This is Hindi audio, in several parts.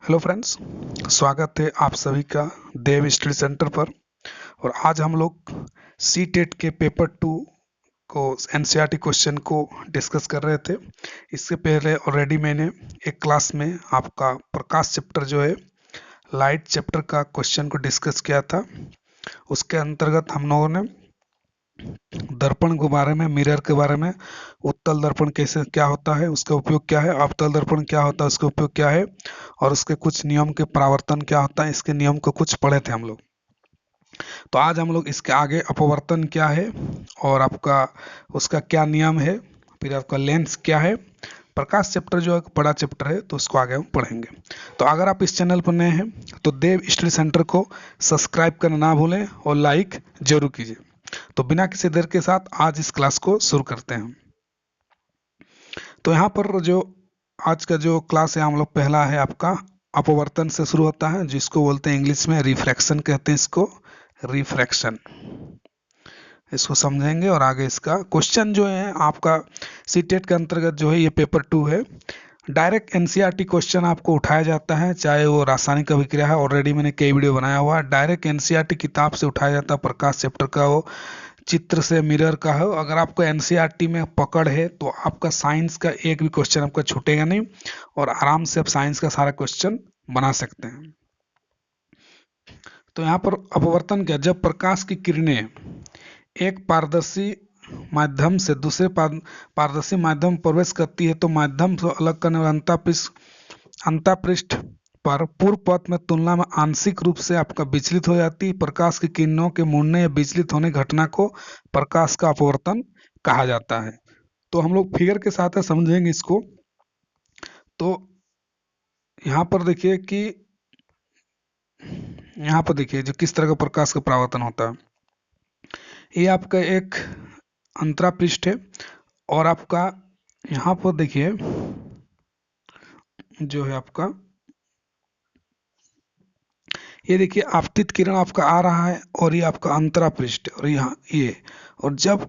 हेलो फ्रेंड्स, स्वागत है आप सभी का देव स्टडी सेंटर पर। और आज हम लोग सी टेट के पेपर 2 को एनसीईआरटी क्वेश्चन को डिस्कस कर रहे थे। इससे पहले ऑलरेडी मैंने एक क्लास में आपका प्रकाश चैप्टर जो है लाइट चैप्टर का क्वेश्चन को डिस्कस किया था। उसके अंतर्गत हम लोगों ने दर्पण के बारे में, मिरर के बारे में, उत्तल दर्पण कैसे क्या होता है, उसका उपयोग क्या है, अवतल दर्पण क्या होता है, उसका उपयोग क्या है, और उसके कुछ नियम के परावर्तन क्या होता है, इसके नियम को कुछ पढ़े थे हम लोग। तो आज हम लोग इसके आगे अपवर्तन क्या है और आपका उसका क्या नियम है, फिर आपका लेंस क्या है। प्रकाश चैप्टर जो एक बड़ा चैप्टर है तो उसको आगे हम पढ़ेंगे। तो अगर आप इस चैनल पर नए हैं तो देव स्टडी सेंटर को सब्सक्राइब करना ना भूलें और लाइक जरूर कीजिए। तो बिना किसी देर के साथ आज इस क्लास को शुरू करते हैं। तो यहाँ पर जो आज का जो क्लास है हम लोग पहला है आपका अपवर्तन से शुरू होता है, जिसको बोलते हैं इंग्लिश में रिफ्रैक्शन कहते हैं इसको, रिफ्रैक्शन। इसको समझेंगे और आगे इसका क्वेश्चन जो है आपका सीटेट के अंतर्गत जो है ये पेपर 2 है। डायरेक्ट एनसीईआरटी क्वेश्चन आपको उठाया जाता है, चाहे वो रासायनिक अभिक्रिया है, ऑलरेडी मैंने कई वीडियो बनाया हुआ है। डायरेक्ट एनसीईआरटी किताब से उठाया जाता है, प्रकाश चैप्टर का हो, चित्र से, मिरर का हो। अगर आपको एनसीईआरटी में पकड़ है तो आपका साइंस का एक भी क्वेश्चन आपका छूटेगा नहीं और आराम से आप साइंस का सारा क्वेश्चन बना सकते हैं। तो यहाँ पर अपवर्तन क्या, जब प्रकाश की किरणें एक पारदर्शी माध्यम से दूसरे पारदर्शी माध्यम में प्रवेश करती है तो माध्यम से अलग करने वाला अंतःपृष्ठ पर पूर्व पथ में तुलना में आंशिक रूप से आपका विचलित हो जाती है। प्रकाश की किरणों के मुड़ने या विचलित होने की घटना को प्रकाश का अपवर्तन कहा जाता है। तो हम लोग फिगर के साथ समझेंगे इसको। तो यहाँ पर देखिए कि यहाँ पर देखिए जो किस तरह का प्रकाश का परावर्तन होता है। ये आपका एक अंतरापृष्ठ है और आपका यहाँ पर देखिए जो है आपका ये देखिए आपतित किरण आपका आ रहा है और ये आपका अंतरापृष्ठ और यहाँ ये, और जब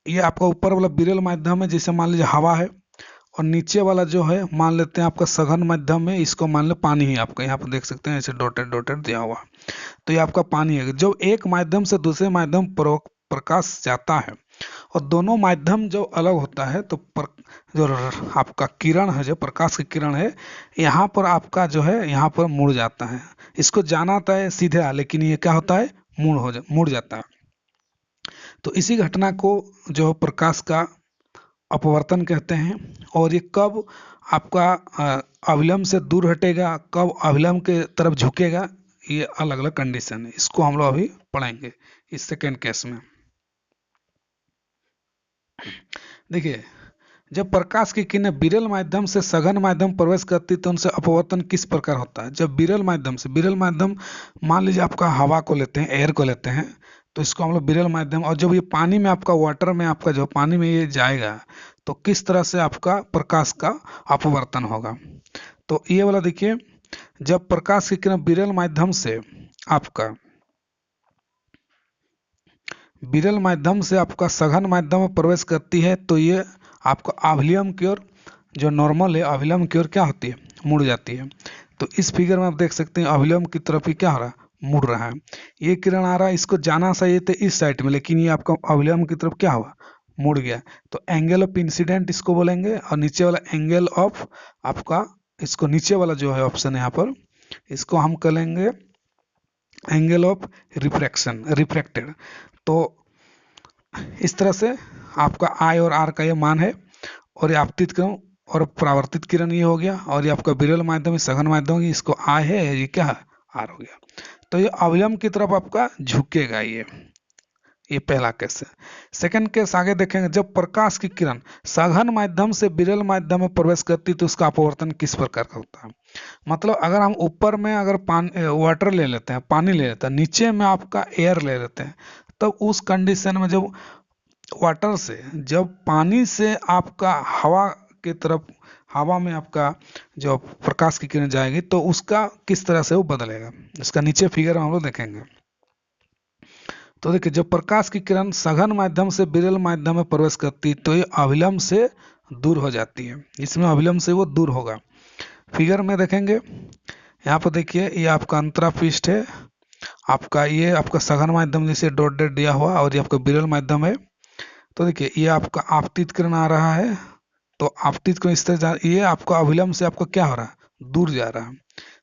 ये आपका ऊपर वाला विरल माध्यम है, जैसे मान लीजिए हवा है, और नीचे वाला जो है मान लेते हैं आपका सघन माध्यम है, इसको मान लो पानी ही। आपका यहाँ पर देख सकते हैं ऐसे डॉटेड डॉटेड दिया हुआ, तो ये आपका पानी है। जब एक माध्यम से दूसरे माध्यम प्रकाश जाता है और दोनों माध्यम जो अलग होता है तो जो आपका किरण है, जो प्रकाश की किरण है, यहाँ पर आपका जो है यहाँ पर मुड़ जाता है। इसको जाना आता है सीधे, लेकिन ये क्या होता है, मुड़ जाता है। तो इसी घटना को जो प्रकाश का अपवर्तन कहते हैं। और ये कब आपका अविलंब से दूर हटेगा, कब अविलंब के तरफ झुकेगा, ये अलग अलग कंडीशन है। इसको हम लोग अभी पढ़ेंगे इस सेकेंड केस में। देखिए, जब प्रकाश की किरणें विरल माध्यम से सघन माध्यम प्रवेश करती तो उनसे अपवर्तन किस प्रकार होता है। जब विरल माध्यम से, विरल माध्यम मान लीजिए आपका हवा को लेते हैं, एयर को लेते हैं, तो इसको हम लोग विरल माध्यम, और जब ये पानी में आपका वाटर में आपका जो पानी में ये जाएगा तो किस तरह से आपका प्रकाश का अपवर्तन होगा। तो ये वाला देखिए, जब प्रकाश की किरण विरल माध्यम से आपका आपका सघन माध्यम में प्रवेश करती है तो ये आपको अभिलंब की ओर, जो नॉर्मल है, अभिलंब की ओर क्या होती है, मुड़ जाती है। तो इस फिगर में आप देख सकते हैं अभिलंब की तरफ ही क्या हो रहा है, मुड़ रहा है। ये किरण आ रहा है, इसको जाना चाहिए था इस साइड में, लेकिन ये आपका अभिलंब की तरफ क्या हुआ, मुड़ गया। तो एंगल ऑफ इंसिडेंट इसको बोलेंगे, और नीचे वाला एंगल ऑफ आपका, इसको नीचे वाला जो है ऑप्शन यहाँ पर, इसको हम कहेंगे एंगल ऑफ रिफ्रैक्शन, रिफ्रैक्टेड। तो इस तरह से आपका आई और आर का ये मान है, और ये आपतित किरण और परावर्तित किरण ये हो गया, और ये आपका विरल माध्यम, सघन माध्यम, इसको आई है, ये क्या है, आर हो गया। तो ये अवलंब की तरफ आपका झुकेगा। ये पहला केस है। सेकंड केस आगे देखेंगे, जब प्रकाश की किरण सघन माध्यम से विरल माध्यम में प्रवेश करती तो उसका अपवर्तन किस प्रकार का होता है। मतलब अगर हम ऊपर में अगर वाटर ले लेते हैं, पानी ले लेते हैं, नीचे में आपका एयर ले लेते हैं, तब उस कंडीशन में जब वाटर से, जब पानी से आपका हवा की तरफ, हवा में आपका जो प्रकाश की किरण जाएगी तो उसका किस तरह से वो बदलेगा, इसका नीचे फिगर हम लोग देखेंगे। तो देखिए, जब प्रकाश की किरण सघन माध्यम से विरल माध्यम में प्रवेश करती तो ये अविलंब से दूर हो जाती है, इसमें अविलंब से वो दूर होगा। फिगर में देखेंगे, यहाँ पर देखिए ये आपका अंतरा पृष्ठ है, आपका ये आपका सघन माध्यम जैसे डॉट डॉट दिया हुआ, और ये आपका विरल माध्यम है। तो देखिए ये आपका आपतित किरण आ रहा है, तो आपतित किरण इस तरह ये आपका अभिलंब से आपका क्या हो रहा है, दूर जा रहा है।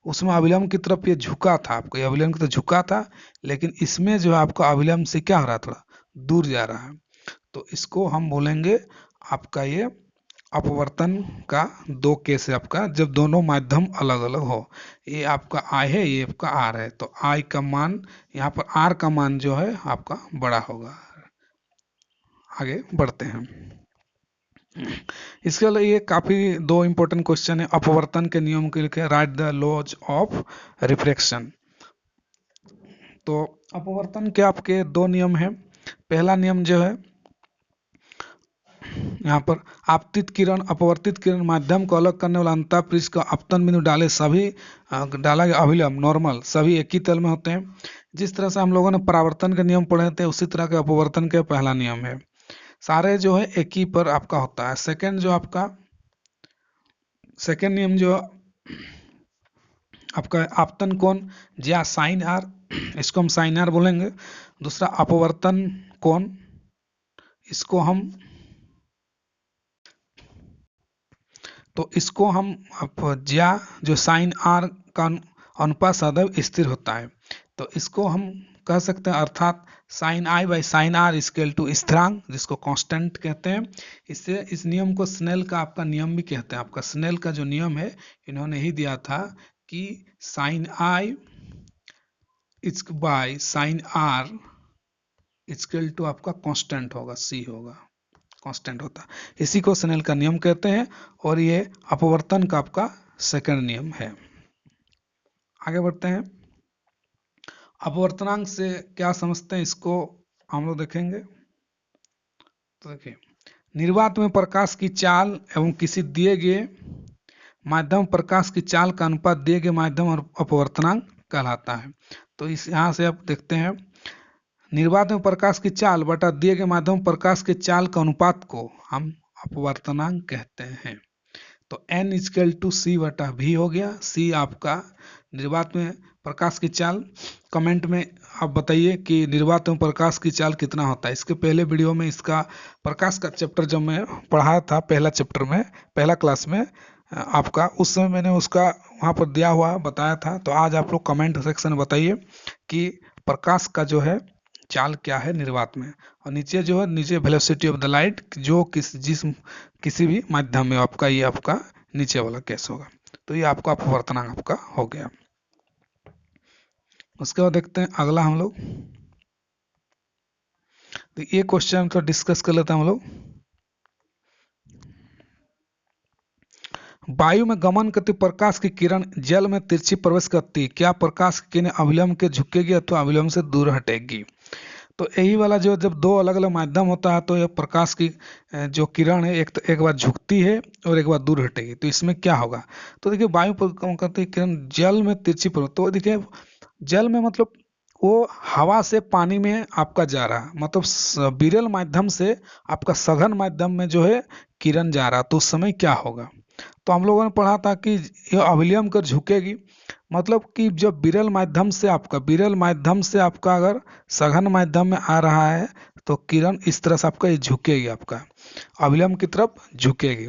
उसमें अभिलंब की तरफ ये झुका था, आपको ये अभिलंब की तरफ झुका था, लेकिन इसमें जो है आपका अभिलंब से क्या हो रहा है, थोड़ा दूर जा रहा है। तो इसको हम बोलेंगे आपका ये अपवर्तन का दो केस है आपका, जब दोनों माध्यम अलग अलग हो। ये आपका आई है, ये आपका आर है, तो आई का मान यहाँ पर आर का मान जो है आपका बड़ा होगा। आगे बढ़ते हैं। इसके अलावा ये काफी दो इंपॉर्टेंट क्वेश्चन है अपवर्तन के नियम के लिखे, write the laws of refraction. तो अपवर्तन के आपके दो नियम है। पहला नियम जो है यहाँ पर आपतित किरण अपवर्तित किरण माध्यम को अलग करने वाला अंतःपृष्ठ का अपतन बिंदु डाले सभी डाला गया अभिलंब नॉर्मल सभी एक ही तल में होते हैं। जिस तरह से हम लोगों ने परावर्तन के नियम पढ़े थे, उसी तरह के अपवर्तन का पहला नियम है, सारे जो है एक ही पर आपका होता है। सेकंड जो आपका सेकंड नियम जो आपका आपतन कोण ज्या साइन आर, इसको हम साइन आर बोलेंगे। दूसरा अपवर्तन कोण, इसको हम ज्या जो साइन आर का अनुपात सदैव स्थिर होता है, तो इसको हम कह सकते हैं, अर्थात sine i by sine r equal to स्थिरांक, जिसको कांस्टेंट कहते हैं। इससे इस नियम को स्नेल का आपका नियम भी कहते हैं। आपका स्नेल का जो नियम है इन्होंने ही दिया था कि sine i by sine r equal to आपका कांस्टेंट होगा, सी होगा, कांस्टेंट होता, इसी को स्नेल का नियम कहते हैं। और ये अपवर्तन का आपका सेकंड नियम है। आगे बढ़ते हैं। अपवर्तनांक से क्या समझते हैं, इसको हम लोग देखेंगे। तो देखिए, निर्वात में प्रकाश की चाल एवं किसी दिए गए माध्यम प्रकाश की चाल का अनुपात दिए गए माध्यम और अपवर्तनांक कहलाता है। तो इस यहाँ से आप देखते हैं, निर्वात में प्रकाश की चाल बटा दिए गए माध्यम प्रकाश के चाल का अनुपात को हम अपवर्तनांक कहते हैं। तो n इक्वल टू सी बटा भी हो गया। सी आपका निर्वात में प्रकाश की चाल, कमेंट में आप बताइए कि निर्वात में प्रकाश की चाल कितना होता है। इसके पहले वीडियो में इसका प्रकाश का चैप्टर जब मैं पढ़ाया था, पहला चैप्टर में पहला क्लास में आपका, उस समय मैंने उसका वहाँ पर दिया हुआ बताया था। तो आज आप लोग कमेंट सेक्शन में बताइए कि प्रकाश का जो है चाल क्या है निर्वात में, और नीचे जो है नीचे वेलोसिटी ऑफ द लाइट, जो किसी भी माध्यम में आपका ये आपका नीचे वाला केस होगा। तो ये आपका अपवर्तनांक आपका हो गया। उसके बाद देखते हैं अगला हम लोग। तो ये क्वेश्चन तो डिस्कस कर लेते हैं हम लोग। वायु में गमन करती प्रकाश की किरण जल में तिरछी प्रवेश करती है, क्या प्रकाश की किरण अभिलंब के झुकेगी अथवा अभिलंब से दूर हटेगी। तो यही वाला जो जब दो अलग अलग माध्यम होता है, तो यह प्रकाश की जो किरण है एक बार झुकती है और एक बार दूर हटेगी, तो इसमें क्या होगा। तो देखिए, वायु करती किरण जल में तिरछी प्रवेश, तो देखिए जल में मतलब वो हवा से पानी में आपका जा रहा, मतलब विरल माध्यम से आपका सघन माध्यम में जो है किरण जा रहा, तो उस समय क्या होगा। तो हम लोगों ने पढ़ा था कि यह अभिलंब कर झुकेगी, मतलब कि जब विरल माध्यम से आपका अगर सघन माध्यम में आ रहा है, तो किरण इस तरह से आपका ये झुकेगी, आपका अभिलंब की तरफ झुकेगी।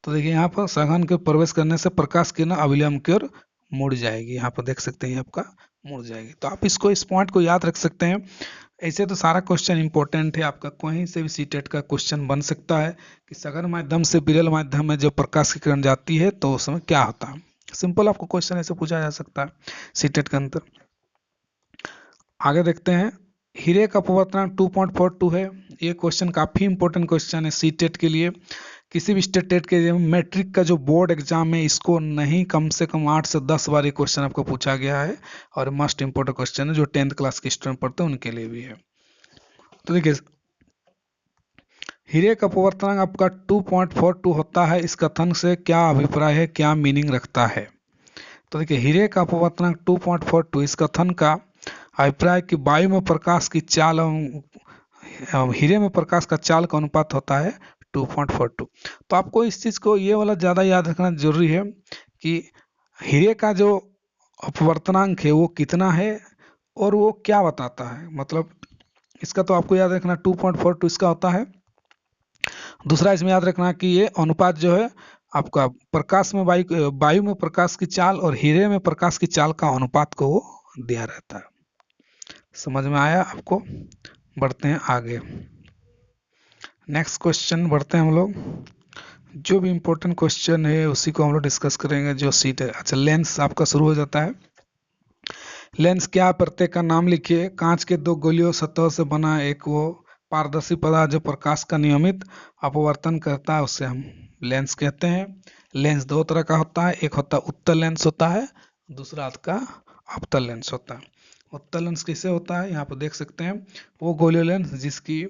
तो देखिए यहाँ पर सघन के प्रवेश करने से प्रकाश किरण अभिलंब की ओर मुड़ जाएगी, यहाँ पर देख सकते हैं आपका मुड़ जाएगी। तो आप इस पॉइंट को याद रख सकते हैं। ऐसे तो सारा क्वेश्चन इंपॉर्टेंट है, आपका कहीं से भी सीटेट का क्वेश्चन बन सकता है कि सघन माध्यम से विरल माध्यम में जब प्रकाश की किरण जाती है तो उस समय क्या होता है। सिंपल आपको क्वेश्चन ऐसे पूछा जा सकता है सीटेट के अंदर। आगे देखते हैं, हीरे का अपवर्तनांक 2.42 है। ये क्वेश्चन काफी इंपॉर्टेंट क्वेश्चन है सीटेट के लिए। किसी भी स्टेट के मैट्रिक का जो बोर्ड एग्जाम है, इसको नहीं कम से कम 8 से 10 बार ये क्वेश्चन आपको पूछा गया है, और मस्ट इंपॉर्टेंट क्वेश्चन है जो 10th क्लास के स्टूडेंट पढ़ते हैं उनके लिए भी है। तो देखिए, हीरे का अपवर्तनांक आपका 2.42 होता है, इस कथन से क्या अभिप्राय है, क्या मीनिंग रखता है। तो देखिए, हीरे का अपवर्तनांक 2.42, इस कथन का अभिप्राय कि वायु में प्रकाश की चाल हीरे में प्रकाश का चाल का अनुपात होता है 2.42। तो आपको इस चीज को ये वाला ज्यादा याद रखना जरूरी है कि हीरे का जो अपवर्तनांक है वो कितना है और वो क्या बताता है, मतलब इसका तो आपको याद रखना 2.42 इसका होता है। दूसरा इसमें याद रखना कि ये अनुपात जो है आपका प्रकाश में वायु में प्रकाश की चाल और हीरे में प्रकाश की चाल का अनुपात को वो दिया रहता है। समझ में आया आपको? बढ़ते हैं आगे, नेक्स्ट क्वेश्चन बढ़ते हैं हम लोग। जो भी इम्पोर्टेंट क्वेश्चन है उसी को हम लोग डिस्कस करेंगे। जो सीट है, अच्छा लेंस आपका शुरू हो जाता है। लेंस क्या, प्रत्येक का नाम लिखिए। कांच के दो गोलियों सतह से बना एक वो पारदर्शी पदार्थ जो प्रकाश का नियमित अपवर्तन करता है उसे हम लेंस कहते हैं। लेंस दो तरह का होता है, एक होता है उत्तल लेंस होता है, दूसरा आपका अवतल लेंस होता है। उत्तल लेंस कैसे होता है, यहाँ पर देख सकते हैं, वो गोलीय लेंस जिसकी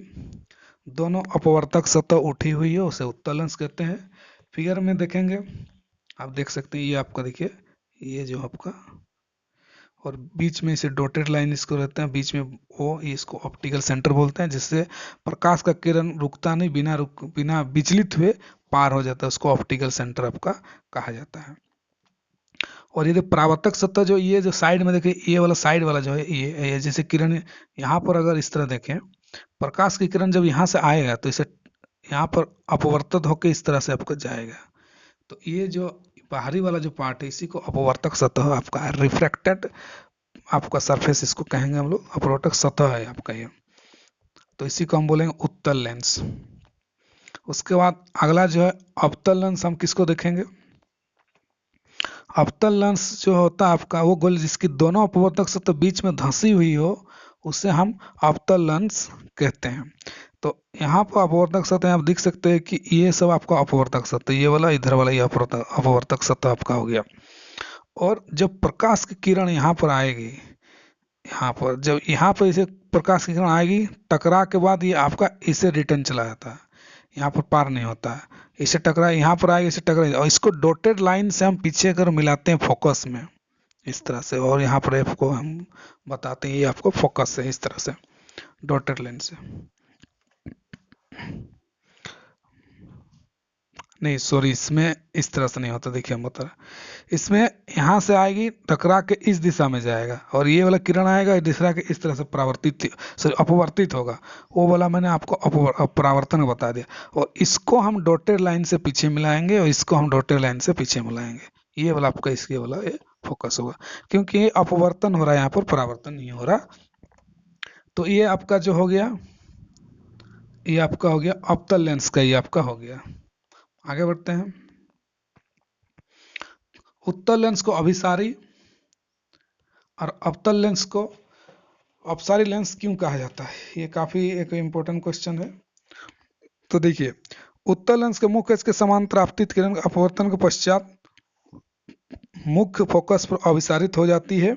दोनों अपवर्तक सतह उठी हुई है उसे उत्तल लेंस कहते हैं। फिगर में देखेंगे आप देख सकते हैं, ये आपका देखिए, ये जो आपका और बीच में इसे डॉटेड लाइन इसको रहते हैं, बीच में वो, इसको ऑप्टिकल सेंटर बोलते हैं, जिससे प्रकाश का किरण रुकता नहीं, बिना विचलित हुए पार हो जाता है, उसको ऑप्टिकल सेंटर आपका कहा जाता है। और ये परावर्तक सतह जो ये जो साइड में देखिए, ये वाला साइड वाला जो है ये जैसे किरण यहाँ पर अगर इस तरह देखें, प्रकाश की किरण जब यहाँ से आएगा तो इसे यहाँ पर अपवर्तित होकर इस तरह से आपको जाएगा। तो ये जो बाहरी वाला जो पार्ट है इसी को अपवर्तक सतह आपका है, रिफ्रैक्टेड आपका सरफेस इसको कहेंगे हम लोग, अपवर्तक सतह है आपका ये। तो इसी को हम बोलेंगे उत्तल लेंस। उसके बाद अगला जो है अवतल लेंस, हम किसको देखेंगे? अवतल लेंस जो होता है आपका वो गोल जिसकी दोनों अपवर्तक सतह बीच में धंसी हुई हो उसे हम अवतल लेंस कहते हैं। तो यहाँ पर अपवर्तक सतह आप देख सकते हैं कि ये सब आपका अपवर्तक सतह, ये वाला इधर वाला ये अपवर्तक सतह आपका हो गया। और जब प्रकाश की किरण यहाँ पर आएगी, यहाँ पर जब यहाँ पर इसे प्रकाश की किरण आएगी, टकरा के बाद ये आपका इसे रिटर्न चला जाता है, यहाँ पर पार नहीं होता है, इसे टकरा यहाँ पर आएगी, इसे टकरा, और इसको डॉटेड लाइन से हम पीछे कर मिलाते हैं फोकस में इस तरह से, और यहाँ पर एफ को हम बताते हैं ये आपको फोकस है इस तरह से डॉटेड लाइन से। नहीं सॉरी, इसमें इस तरह से नहीं होता, देखिए हम बता रहे, इसमें यहाँ से आएगी टकरा के इस दिशा में जाएगा और ये वाला किरण आएगा दिशा के इस तरह से अपवर्तित होगा। वो वाला मैंने आपको परावर्तन बता दिया। और इसको हम डॉटेड लाइन से पीछे मिलाएंगे और इसको हम डॉटेड लाइन से पीछे मिलाएंगे, ये वाला आपका इसके वाला ये फोकस होगा, क्योंकि ये अपवर्तन हो रहा है, यहाँ पर परावर्तन नहीं हो रहा। तो ये आपका जो हो गया, ये आपका हो गया अवतल लेंस का, ये आपका हो गया। आगे बढ़ते हैं। उत्तल लेंस को अभिसारी और अवतल लेंस को अपसारी लेंस क्यों कहा जाता है, ये काफी एक इम्पोर्टेंट क्वेश्चन है। तो देखिए, उत्तल लेंस के मुख्य के समांतर आपतित किरण अपवर्तन के पश्चात मुख्य फोकस पर अभिसारित हो जाती है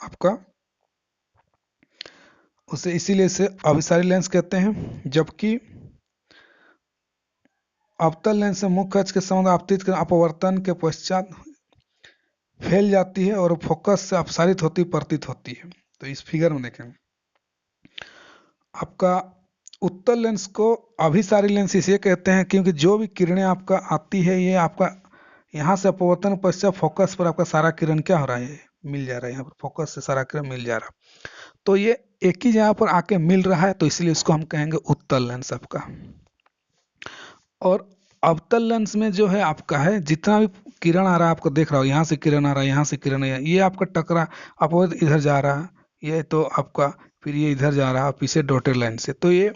आपका, उसे इसीलिए इसे अभिसारी लेंस कहते हैं। जबकि अवतल लेंस से मुख्य अक्ष के समांतर आपतित किरण अपवर्तन के पश्चात फैल जाती है और फोकस से अपसारित होती प्रतीत होती है। तो इस फिगर में देखें आपका उत्तल लेंस को अभिसारी लेंस इसलिए कहते हैं क्योंकि जो भी किरणें आपका आती है ये आपका यहाँ से अपवर्तन पश्चात फोकस पर आपका सारा किरण क्या हो रहा है, मिल जा रहा है, यहाँ पर फोकस से सारा किरण मिल जा रहा है। तो ये एक ही जगह पर आके मिल रहा है, तो इसलिए इसको हम कहेंगे उत्तल लेंस आपका। और अवतल लेंस में जो है आपका है जितना भी किरण आ रहा है आपको देख रहा हो, यहाँ से किरण आ रहा है, यहाँ से किरण है, ये आपका टकरा अपवर्त इधर जा रहा है, ये तो आपका फिर ये इधर जा रहा है पीछे डॉटेड लाइन से, तो ये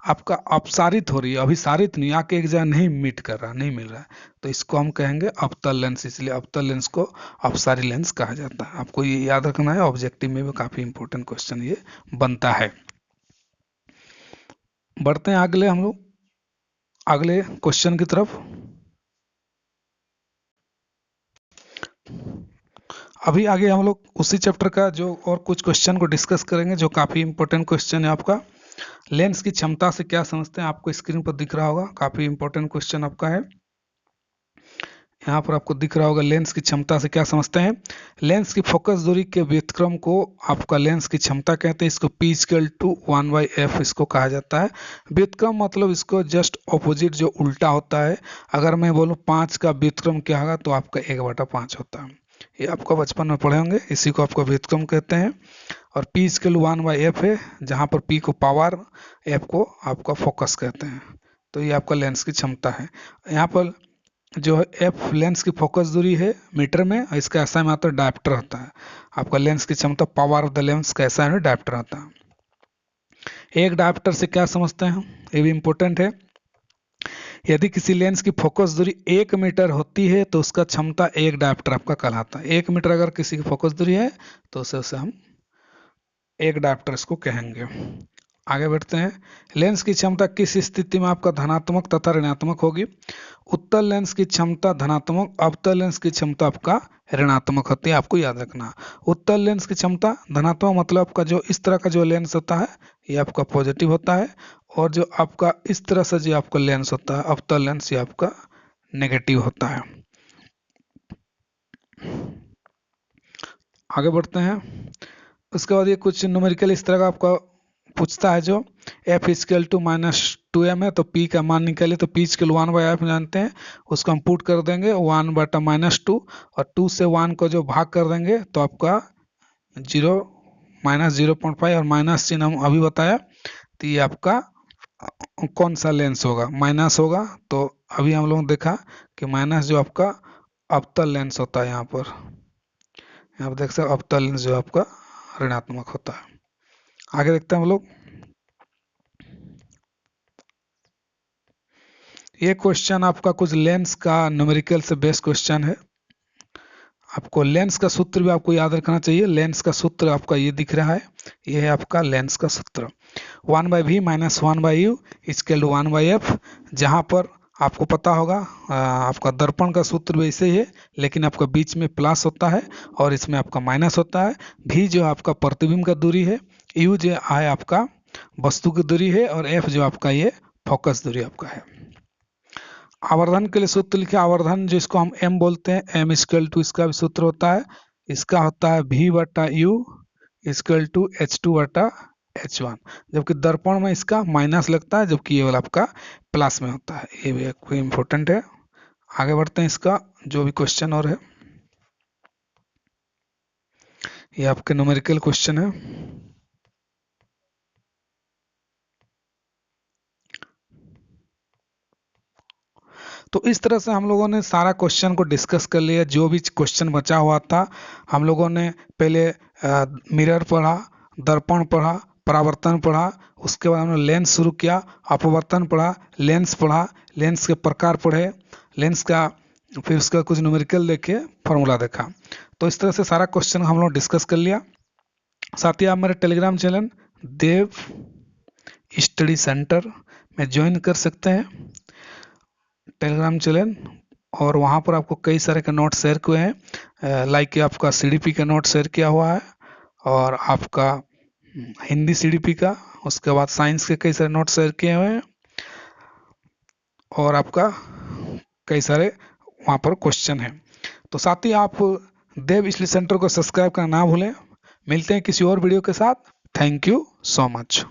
आपका अपसारित हो रही है, अभिसारित नहीं, आके एक जगह नहीं मीट कर रहा, नहीं मिल रहा है, तो इसको हम कहेंगे अवतल लेंस। इसलिए अवतल लेंस को अपसारी लेंस कहा जाता है। आपको ये याद रखना है, ऑब्जेक्टिव में भी काफी इंपॉर्टेंट क्वेश्चन ये बनता है। बढ़ते हैं अगले हम लोग अगले क्वेश्चन की तरफ। अभी आगे हम लोग उसी चैप्टर का जो और कुछ क्वेश्चन को डिस्कस करेंगे जो काफी इंपॉर्टेंट क्वेश्चन है आपका। लेंस की क्षमता से क्या समझते हैं, आपको स्क्रीन पर दिख रहा होगा, काफी इंपॉर्टेंट क्वेश्चन आपका है। यहाँ पर आपको दिख रहा होगा लेंस की क्षमता से क्या समझते हैं। लेंस की फोकस दूरी के व्युत्क्रम को आपका लेंस की क्षमता कहते हैं। इसको P इक्वल टू 1/f इसको कहा जाता है। व्युत्क्रम मतलब इसको जस्ट ऑपोजिट जो उल्टा होता है। अगर मैं बोलूँ 5 का व्युत्क्रम क्या होगा तो आपका 1/5 होता है। ये आपका बचपन में पढ़े होंगे, इसी को आपका व्युत्क्रम कहते हैं। और P = 1/f है, जहाँ पर P को पावर, F को आपका फोकस कहते हैं। तो ये आपका लेंस की क्षमता है। यहाँ पर जो है F लेंस की फोकस दूरी है मीटर में, और इसका ऐसा में आता है डायप्टर होता है। आपका लेंस की क्षमता पावर ऑफ द लेंस कैसा है, डायप्टर होता है। एक डायप्टर से क्या समझते हैं, ये भी इंपॉर्टेंट है। यदि किसी लेंस की फोकस दूरी 1 मीटर होती है तो उसका क्षमता 1 डायप्टर आपका कहलाता है। 1 मीटर अगर किसी की फोकस दूरी है तो उसे हम 1 डायप्टर इसको कहेंगे। आगे बढ़ते हैं। लेंस की क्षमता किस स्थिति में आपका धनात्मक तथा ऋणात्मक होगी? उत्तल लेंस की क्षमता धनात्मक, अवतल लेंस की क्षमता आपका ऋणात्मक होती है, आपको याद रखना। उत्तल लेंस की क्षमता धनात्मक मतलब आपका जो इस तरह का जो लेंस होता है ये आपका पॉजिटिव होता है, और जो आपका इस तरह से जो आपका लेंस होता है अवतल लेंस, ये आपका नेगेटिव होता है। आगे बढ़ते हैं। उसके बाद ये कुछ न्यूमेरिकल इस तरह का आपका पूछता है, जो F = -2m है तो P का मान निकाले, तो P = 1/f जानते हैं, उसको हम पुट कर देंगे 1/-2, और 2 से 1 को जो भाग कर देंगे तो आपका 0 -0.5 और माइनस चिन्ह हम अभी बताया। तो ये आपका कौन सा लेंस होगा, माइनस होगा। तो अभी हम लोग देखा कि माइनस जो आपका अवतल लेंस होता है, यहाँ पर देख सकते अवतल लेंस जो आपका ऋणात्मक होता है। आगे देखते हैं हम लोग। ये क्वेश्चन आपका कुछ लेंस का न्यूमेरिकल से बेस्ड क्वेश्चन है। आपको लेंस का सूत्र भी आपको याद रखना चाहिए। लेंस का सूत्र आपका ये दिख रहा है, ये है आपका लेंस का सूत्र 1/v - 1/u = 1/f। जहाँ पर आपको पता होगा आपका दर्पण का सूत्र भी ऐसे ही है, लेकिन आपका बीच में प्लस होता है और इसमें आपका माइनस होता है। v जो आपका प्रतिबिंब का दूरी है, u जो है आपका वस्तु की दूरी है, और f जो आपका ये फोकस दूरी आपका है। आवर्धन के लिए सूत्र लिखे, आवर्धन जिसको हम m बोलते हैं, m = इसका भी सूत्र होता है, इसका होता है v/u = h2/h1। जबकि दर्पण में इसका माइनस लगता है, जबकि ये वाला आपका प्लस में होता है। ये भी एक इम्पोर्टेंट है। आगे बढ़ते हैं। इसका जो भी क्वेश्चन और है, ये आपके न्यूमेरिकल क्वेश्चन है। तो इस तरह से हम लोगों ने सारा क्वेश्चन को डिस्कस कर लिया। जो भी क्वेश्चन बचा हुआ था हम लोगों ने पहले मिरर पढ़ा, दर्पण पढ़ा, परावर्तन पढ़ा, उसके बाद हमने लेंस शुरू किया, अपवर्तन पढ़ा, लेंस पढ़ा, लेंस के प्रकार पढ़े, लेंस का फिर उसका कुछ न्यूमेरिकल देखे, फार्मूला देखा। तो इस तरह से सारा क्वेश्चन हम लोग डिस्कस कर लिया। साथ ही आप मेरे टेलीग्राम चैनल देव स्टडी सेंटर में ज्वाइन कर सकते हैं, टेलीग्राम चैनल। और वहाँ पर आपको कई सारे के नोट शेयर हुए हैं, लाइक आपका CDP का नोट शेयर किया हुआ है, और आपका हिंदी CDP का, उसके बाद साइंस के कई सारे नोट शेयर किए हुए हैं, और आपका कई सारे वहाँ पर क्वेश्चन हैं। तो साथ ही आप देव स्टडी सेंटर को सब्सक्राइब करना ना भूलें। मिलते हैं किसी और वीडियो के साथ। Thank you so much.